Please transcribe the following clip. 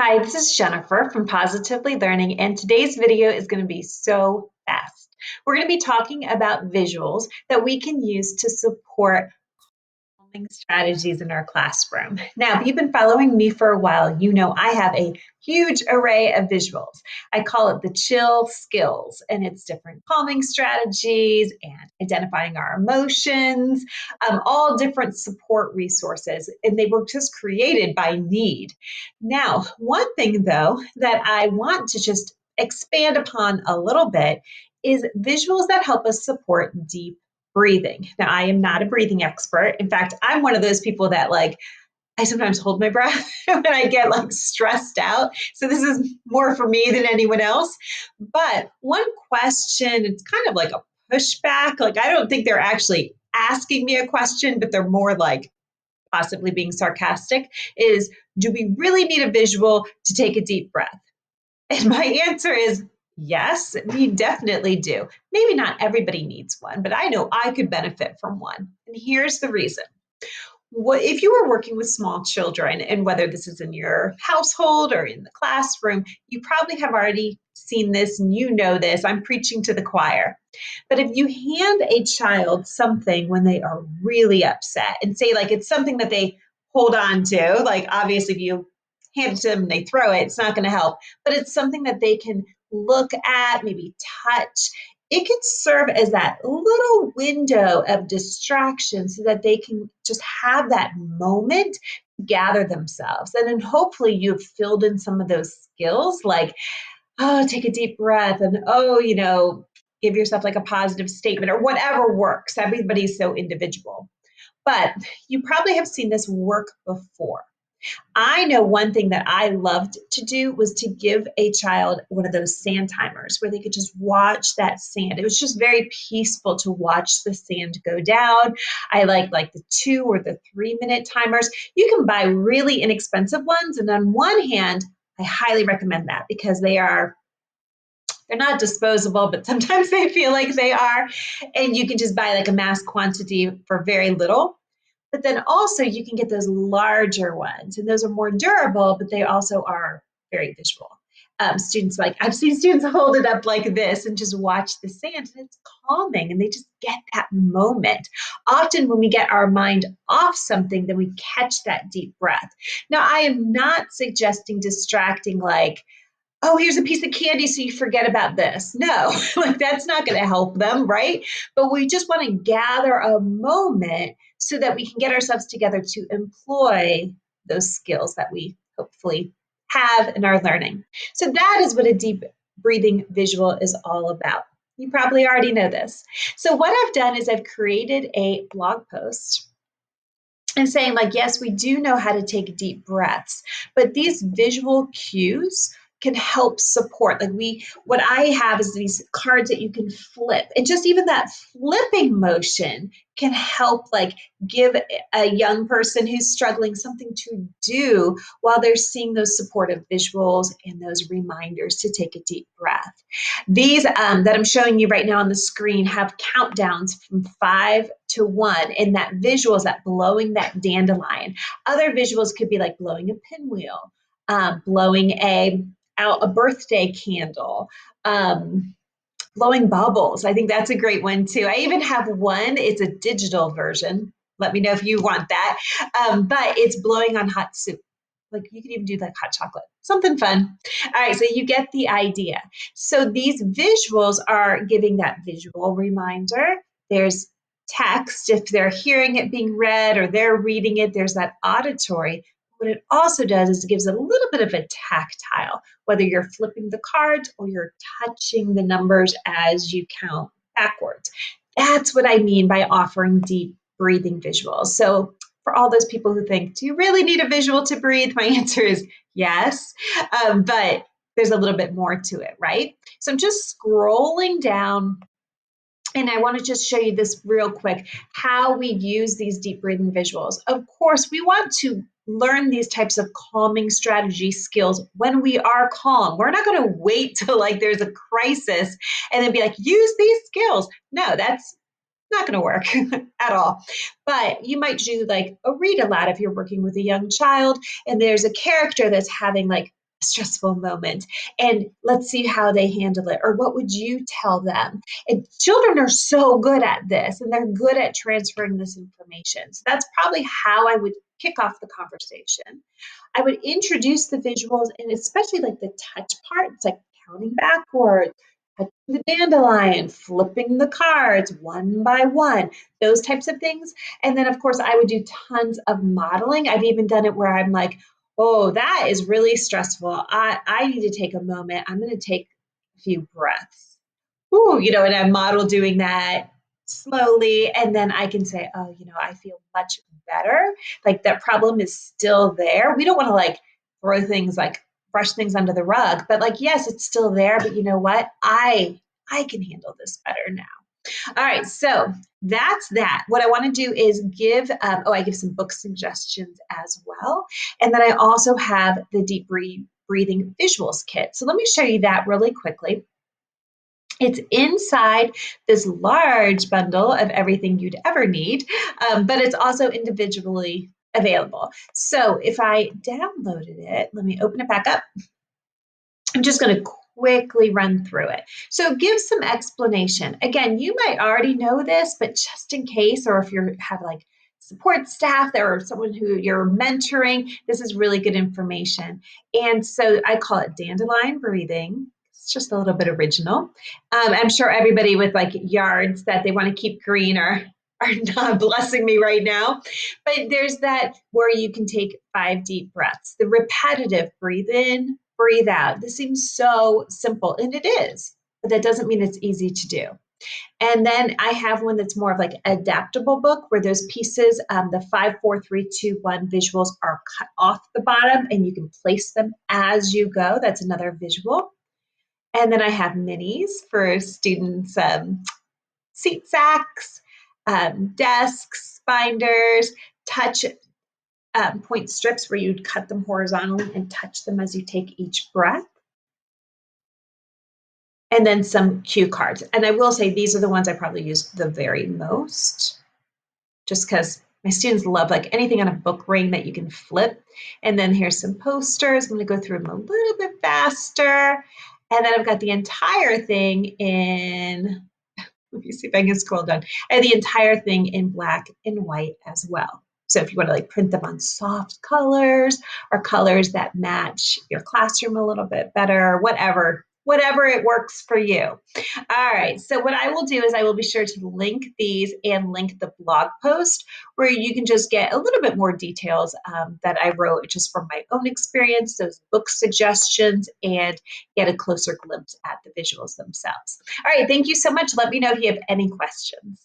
Hi, this is Jennifer from Positively Learning, and today's video is going to be so fast. We're going to be talking about visuals that we can use to support calming strategies in our classroom. Now, if you've been following me for a while, you know I have a huge array of visuals. I call it the chill skills, and it's different calming strategies and identifying our emotions, all different support resources, and they were just created by need. Now, one thing though that I want to just expand upon a little bit is visuals that help us support deep breathing. Now, I am not a breathing expert. In fact, I'm one of those people that I sometimes hold my breath when I get stressed out. So this is more for me than anyone else. But one question, it's kind of like a pushback. I don't think they're actually asking me a question, but they're more like possibly being sarcastic, is do we really need a visual to take a deep breath? And my answer is yes, we definitely do. Maybe not everybody needs one, but I know I could benefit from one. And here's the reason. What if you were working with small children, and whether this is in your household or in the classroom, you probably have already seen this and you know this. I'm preaching to the choir. But if you hand a child something when they are really upset and say it's something that they hold on to, obviously if you hand it to them and they throw it, it's not going to help, but it's something that they can look at, maybe touch. It could serve as that little window of distraction so that they can just have that moment, gather themselves. And then hopefully you've filled in some of those skills oh, take a deep breath and, oh, give yourself a positive statement or whatever works. Everybody's so individual. But you probably have seen this work before. I know one thing that I loved to do was to give a child one of those sand timers where they could just watch that sand. It was just very peaceful to watch the sand go down. I like the 2 or the 3 minute timers. You can buy really inexpensive ones. And on one hand, I highly recommend that because they're not disposable, but sometimes they feel like they are. And you can just buy a mass quantity for very little. But then also you can get those larger ones, and those are more durable, but they also are very visual. Students I've seen students hold it up like this and just watch the sand, and it's calming, and they just get that moment. Often when we get our mind off something, then we catch that deep breath. Now, I am not suggesting distracting oh, here's a piece of candy so you forget about this. No, that's not going to help them, right? But we just want to gather a moment so that we can get ourselves together to employ those skills that we hopefully have in our learning. So that is what a deep breathing visual is all about. You probably already know this. So what I've done is I've created a blog post and saying yes, we do know how to take deep breaths, but these visual cues can help support. What I have is these cards that you can flip, and just even that flipping motion can help give a young person who's struggling something to do while they're seeing those supportive visuals and those reminders to take a deep breath. These that I'm showing you right now on the screen have countdowns from 5 to 1, and that visual is that blowing that dandelion. Other visuals could be blowing a pinwheel, blowing out a birthday candle, blowing bubbles. I think that's a great one too. I even have one, it's a digital version. Let me know if you want that. But it's blowing on hot soup. You can even do hot chocolate, something fun. All right, so you get the idea. So these visuals are giving that visual reminder. There's text, if they're hearing it being read or they're reading it, there's that auditory. What it also does is it gives a little bit of a tactile, whether you're flipping the cards or you're touching the numbers as you count backwards. That's what I mean by offering deep breathing visuals. So for all those people who think, do you really need a visual to breathe? My answer is yes, but there's a little bit more to it, right? So I'm just scrolling down, and I want to just show you this real quick, how we use these deep breathing visuals. Of course, we want to learn these types of calming strategy skills when we are calm. We're not going to wait till there's a crisis and then be use these skills. No, that's not going to work at all. But you might do a read aloud if you're working with a young child and there's a character that's having stressful moment, and let's see how they handle it, or what would you tell them? And children are so good at this, and they're good at transferring this information. So that's probably how I would kick off the conversation. I would introduce the visuals, and especially like the touch part. It's like counting backwards, touching the dandelion, flipping the cards one by one, those types of things. And then, of course, I would do tons of modeling. I've even done it where I'm like, oh, that is really stressful. I need to take a moment. I'm going to take a few breaths. Ooh, and I model doing that slowly. And then I can say, oh, I feel much better. Like that problem is still there. We don't want to like throw things like brush things under the rug, but like, yes, it's still there. But you know what? I can handle this better now. All right, so that's that. What I want to do is give, I give some book suggestions as well. And then I also have the deep breathing visuals kit. So let me show you that really quickly. It's inside this large bundle of everything you'd ever need, but it's also individually available. So if I downloaded it, let me open it back up. I'm just going to quickly run through it. So give some explanation. Again, you might already know this, but just in case, or if you have like support staff or someone who you're mentoring, this is really good information. And so I call it dandelion breathing. It's just a little bit original. I'm sure everybody with like yards that they want to keep green are not blessing me right now. But there's that where you can take 5 deep breaths, the repetitive breathe in, breathe out. This seems so simple, and it is, but that doesn't mean it's easy to do. And then I have one that's more of like adaptable book where those pieces, the 5, 4, 3, 2, 1 visuals are cut off the bottom and you can place them as you go. That's another visual. And then I have minis for students, seat sacks, desks, binders, touch point strips where you'd cut them horizontally and touch them as you take each breath. And then some cue cards. And I will say these are the ones I probably use the very most, just because my students love like anything on a book ring that you can flip. And then here's some posters. I'm going to go through them a little bit faster. And then I've got the entire thing in, let me see if I can scroll down. I have the entire thing in black and white as well. So if you want to like print them on soft colors or colors that match your classroom a little bit better, whatever it works for you. All right, so what I will do is I will be sure to link these and link the blog post where you can just get a little bit more details that I wrote just from my own experience, those book suggestions, and get a closer glimpse at the visuals themselves. All right, thank you so much. Let me know if you have any questions.